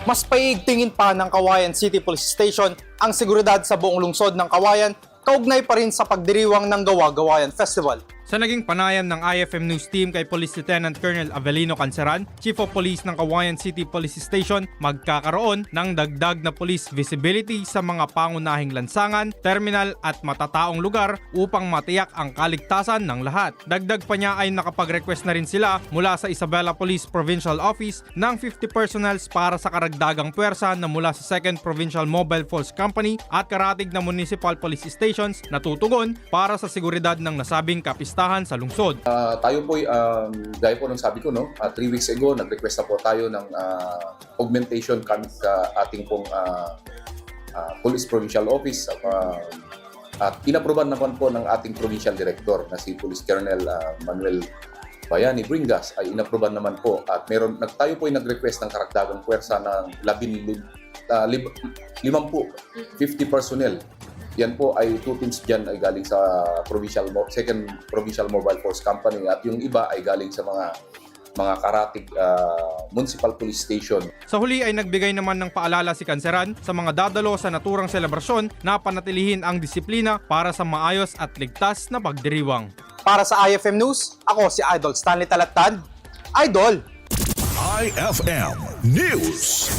mas paiigtingin pa ng Cauayan City Police Station ang seguridad sa buong lungsod ng Cauayan, kaugnay pa rin sa pagdiriwang ng Gawa-Gawayan Festival. Sa naging panayam ng IFM News Team kay Police Lieutenant Colonel Avelino Canceran, Chief of Police ng Cauayan City Police Station, magkakaroon ng dagdag na police visibility sa mga pangunahing lansangan, terminal at matataong lugar upang matiyak ang kaligtasan ng lahat. Dagdag pa niya ay nakapag-request na rin sila mula sa Isabela Police Provincial Office ng 50 personnels para sa karagdagang puwersa na mula sa 2nd Provincial Mobile Force Company at karatig na municipal police stations na tutugon para sa seguridad ng nasabing kapistahan sa lungsod. Tayo po, gaya po nung sabi ko, 3 weeks ago, nag-request na po tayo ng augmentation sa ating pong Police Provincial Office. At inaproban naman po ng ating Provincial Director na si Police Colonel Manuel Bayani Bringas ay inaproban naman po. At tayo po ay nag-request ng karagdagang puwersa ng 50 personnel. Yan po ay 2 teams dyan ay galing sa 2nd Provincial Mobile Force Company at yung iba ay galing sa mga karatig municipal police station. Sa huli ay nagbigay naman ng paalala si Canceran sa mga dadalo sa naturang selebrasyon na panatilihin ang disiplina para sa maayos at ligtas na pagdiriwang. Para sa IFM News, ako si Idol Stanley Talatad. Idol! IFM News.